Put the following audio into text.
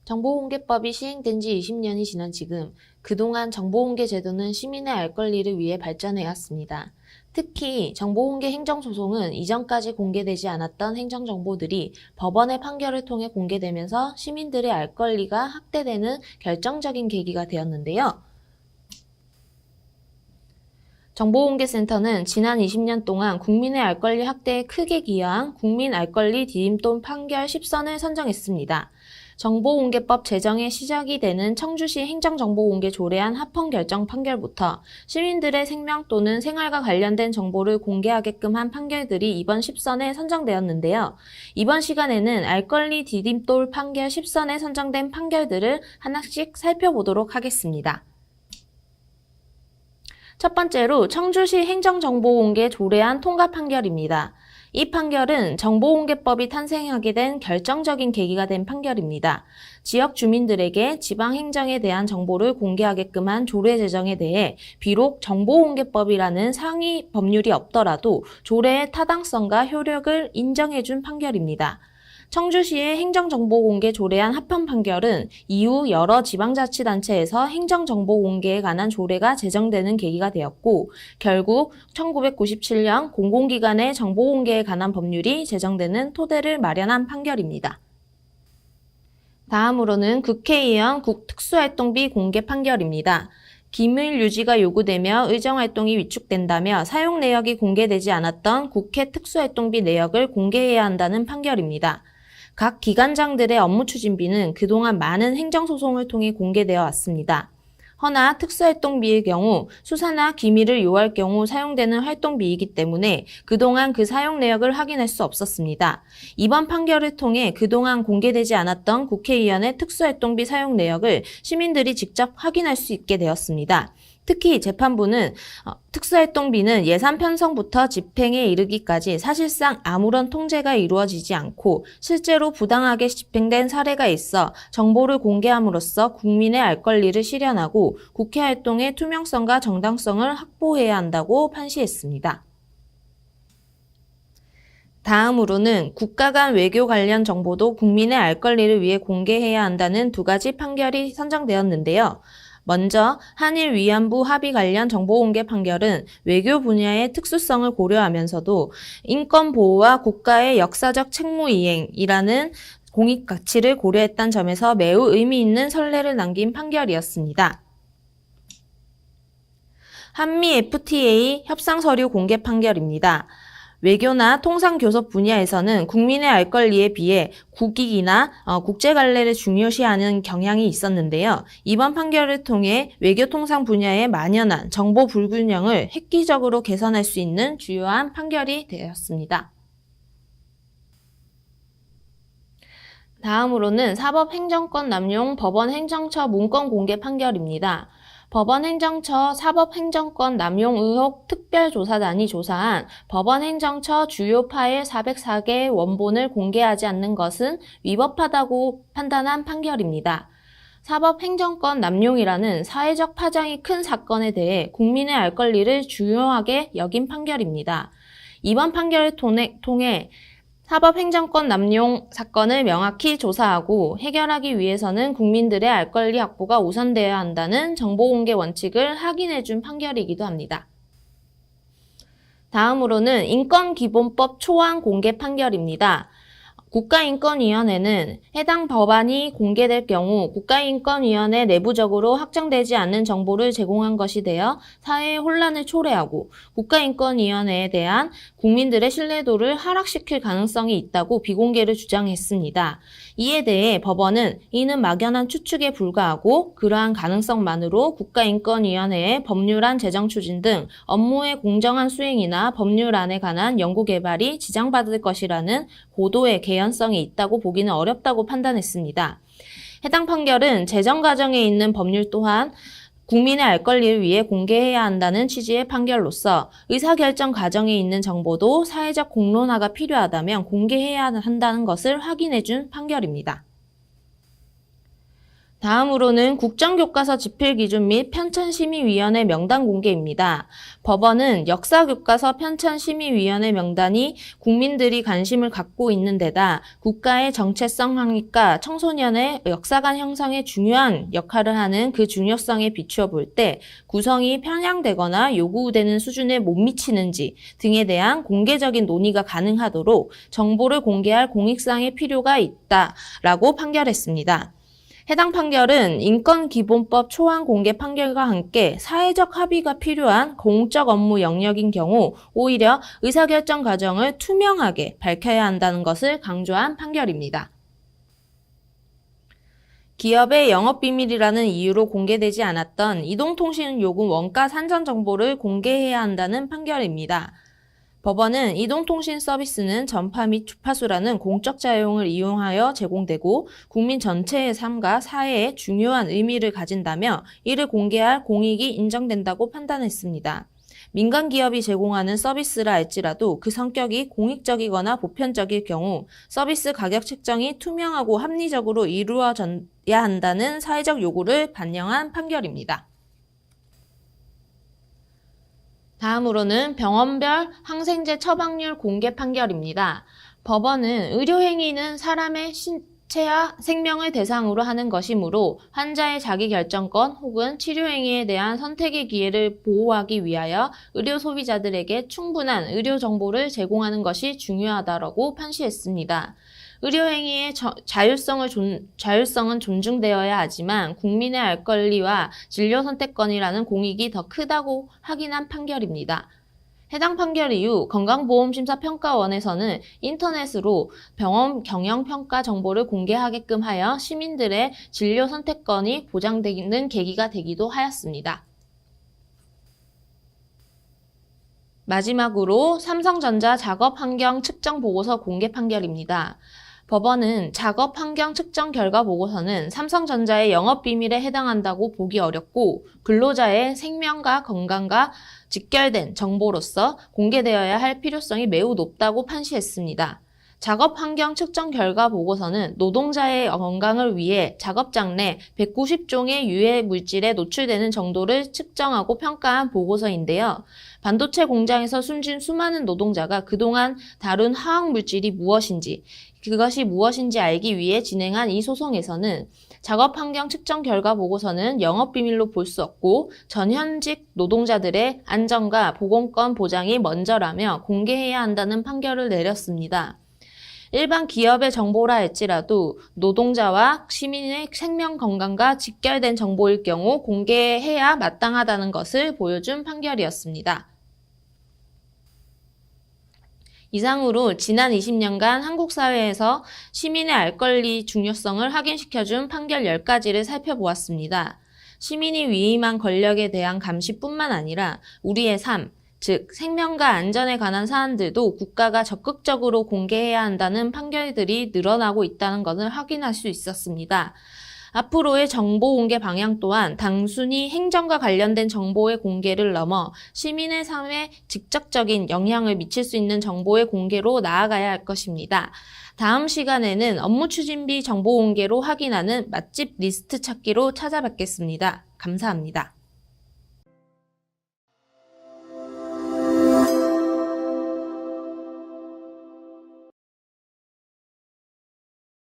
정보공개법이 시행된 지 20년이 지난 지금 그동안 정보공개 제도는 시민의 알 권리를 위해 발전해왔습니다. 특히 정보공개 행정소송은 이전까지 공개되지 않았던 행정정보들이 법원의 판결을 통해 공개되면서 시민들의 알 권리가 확대되는 결정적인 계기가 되었는데요. 정보공개센터는 지난 20년 동안 국민의 알 권리 확대에 크게 기여한 국민 알 권리 디딤돌 판결 10선을 선정했습니다. 정보공개법 제정의 시작이 되는 청주시 행정정보공개 조례안 합헌 결정 판결부터 시민들의 생명 또는 생활과 관련된 정보를 공개하게끔 한 판결들이 이번 10선에 선정되었는데요. 이번 시간에는 알 권리 디딤돌 판결 10선에 선정된 판결들을 하나씩 살펴보도록 하겠습니다. 첫 번째로 청주시 행정정보공개 조례안 통과 판결입니다. 이 판결은 정보공개법이 탄생하게 된 결정적인 계기가 된 판결입니다. 지역 주민들에게 지방행정에 대한 정보를 공개하게끔 한 조례 제정에 대해 비록 정보공개법이라는 상위 법률이 없더라도 조례의 타당성과 효력을 인정해준 판결입니다. 청주시의 행정정보공개 조례안 합헌 판결은 이후 여러 지방자치단체에서 행정정보공개에 관한 조례가 제정되는 계기가 되었고 결국 1997년 공공기관의 정보공개에 관한 법률이 제정되는 토대를 마련한 판결입니다. 다음으로는 국회의원 특수활동비 공개 판결입니다. 기밀 유지가 요구되며 의정활동이 위축된다며 사용 내역이 공개되지 않았던 국회 특수활동비 내역을 공개해야 한다는 판결입니다. 각 기관장들의 업무 추진비는 그동안 많은 행정소송을 통해 공개되어 왔습니다. 허나 특수활동비의 경우 수사나 기밀을 요할 경우 사용되는 활동비이기 때문에 그동안 그 사용 내역을 확인할 수 없었습니다. 이번 판결을 통해 그동안 공개되지 않았던 국회의원의 특수활동비 사용 내역을 시민들이 직접 확인할 수 있게 되었습니다. 특히 재판부는 특수활동비는 예산 편성부터 집행에 이르기까지 사실상 아무런 통제가 이루어지지 않고 실제로 부당하게 집행된 사례가 있어 정보를 공개함으로써 국민의 알 권리를 실현하고 국회 활동의 투명성과 정당성을 확보해야 한다고 판시했습니다. 다음으로는 국가 간 외교 관련 정보도 국민의 알 권리를 위해 공개해야 한다는 두 가지 판결이 선정되었는데요. 먼저 한일 위안부 합의 관련 정보공개 판결은 외교 분야의 특수성을 고려하면서도 인권 보호와 국가의 역사적 책무 이행이라는 공익 가치를 고려했다는 점에서 매우 의미 있는 선례를 남긴 판결이었습니다. 한미 FTA 협상 서류 공개 판결입니다. 외교나 통상교섭 분야에서는 국민의 알 권리에 비해 국익이나 국제 관례를 중요시하는 경향이 있었는데요. 이번 판결을 통해 외교통상 분야의 만연한 정보 불균형을 획기적으로 개선할 수 있는 주요한 판결이 되었습니다. 다음으로는 사법행정권 남용 법원행정처 문건 공개 판결입니다. 법원행정처 사법행정권 남용 의혹 특별조사단이 조사한 법원행정처 주요 파일 404개의 원본을 공개하지 않는 것은 위법하다고 판단한 판결입니다. 사법행정권 남용이라는 사회적 파장이 큰 사건에 대해 국민의 알 권리를 중요하게 여긴 판결입니다. 이번 판결을 통해 사법행정권 남용 사건을 명확히 조사하고 해결하기 위해서는 국민들의 알 권리 확보가 우선되어야 한다는 정보공개 원칙을 확인해준 판결이기도 합니다. 다음으로는 인권기본법 초안 공개 판결입니다. 국가인권위원회는 해당 법안이 공개될 경우 국가인권위원회 내부적으로 확정되지 않은 정보를 제공한 것이 되어 사회의 혼란을 초래하고 국가인권위원회에 대한 국민들의 신뢰도를 하락시킬 가능성이 있다고 비공개를 주장했습니다. 이에 대해 법원은 이는 막연한 추측에 불과하고 그러한 가능성만으로 국가인권위원회의 법률안 제정 추진 등 업무의 공정한 수행이나 법률안에 관한 연구개발이 지장받을 것이라는 고도의 개연성이 있다고 보기는 어렵다고 판단했습니다. 해당 판결은 제정 과정에 있는 법률 또한 국민의 알 권리를 위해 공개해야 한다는 취지의 판결로서 의사결정 과정에 있는 정보도 사회적 공론화가 필요하다면 공개해야 한다는 것을 확인해준 판결입니다. 다음으로는 국정교과서 집필기준 및 편찬심의위원회 명단 공개입니다. 법원은 역사교과서 편찬심의위원회 명단이 국민들이 관심을 갖고 있는 데다 국가의 정체성 확립과 청소년의 역사관 형성에 중요한 역할을 하는 그 중요성에 비추어 볼 때 구성이 편향되거나 요구되는 수준에 못 미치는지 등에 대한 공개적인 논의가 가능하도록 정보를 공개할 공익상의 필요가 있다라고 판결했습니다. 해당 판결은 인권기본법 초안 공개 판결과 함께 사회적 합의가 필요한 공적 업무 영역인 경우 오히려 의사결정 과정을 투명하게 밝혀야 한다는 것을 강조한 판결입니다. 기업의 영업비밀이라는 이유로 공개되지 않았던 이동통신요금 원가 산정 정보를 공개해야 한다는 판결입니다. 법원은 이동통신 서비스는 전파 및 주파수라는 공적 자용을 이용하여 제공되고 국민 전체의 삶과 사회에 중요한 의미를 가진다며 이를 공개할 공익이 인정된다고 판단했습니다. 민간 기업이 제공하는 서비스라 할지라도 그 성격이 공익적이거나 보편적일 경우 서비스 가격 책정이 투명하고 합리적으로 이루어져야 한다는 사회적 요구를 반영한 판결입니다. 다음으로는 병원별 항생제 처방률 공개 판결입니다. 법원은 의료행위는 사람의 신체와 생명을 대상으로 하는 것이므로 환자의 자기결정권 혹은 치료행위에 대한 선택의 기회를 보호하기 위하여 의료 소비자들에게 충분한 의료 정보를 제공하는 것이 중요하다고 판시했습니다. 의료행위의 자율성은 존중되어야 하지만 국민의 알 권리와 진료 선택권이라는 공익이 더 크다고 확인한 판결입니다. 해당 판결 이후 건강보험심사평가원에서는 인터넷으로 병원 경영평가 정보를 공개하게끔 하여 시민들의 진료 선택권이 보장되는 계기가 되기도 하였습니다. 마지막으로 삼성전자 작업환경 측정 보고서 공개 판결입니다. 법원은 작업환경 측정 결과 보고서는 삼성전자의 영업비밀에 해당한다고 보기 어렵고 근로자의 생명과 건강과 직결된 정보로서 공개되어야 할 필요성이 매우 높다고 판시했습니다. 작업환경 측정 결과 보고서는 노동자의 건강을 위해 작업장 내 190종의 유해 물질에 노출되는 정도를 측정하고 평가한 보고서인데요. 반도체 공장에서 숨진 수많은 노동자가 그동안 다룬 화학 물질이 무엇인지, 그것이 무엇인지 알기 위해 진행한 이 소송에서는 작업환경 측정 결과 보고서는 영업비밀로 볼 수 없고 전현직 노동자들의 안전과 보건권 보장이 먼저라며 공개해야 한다는 판결을 내렸습니다. 일반 기업의 정보라 할지라도 노동자와 시민의 생명 건강과 직결된 정보일 경우 공개해야 마땅하다는 것을 보여준 판결이었습니다. 이상으로 지난 20년간 한국 사회에서 시민의 알 권리 중요성을 확인시켜준 판결 10가지를 살펴보았습니다. 시민이 위임한 권력에 대한 감시뿐만 아니라 우리의 삶, 즉 생명과 안전에 관한 사안들도 국가가 적극적으로 공개해야 한다는 판결들이 늘어나고 있다는 것을 확인할 수 있었습니다. 앞으로의 정보 공개 방향 또한 단순히 행정과 관련된 정보의 공개를 넘어 시민의 삶에 직접적인 영향을 미칠 수 있는 정보의 공개로 나아가야 할 것입니다. 다음 시간에는 업무 추진비 정보 공개로 확인하는 맛집 리스트 찾기로 찾아뵙겠습니다. 감사합니다.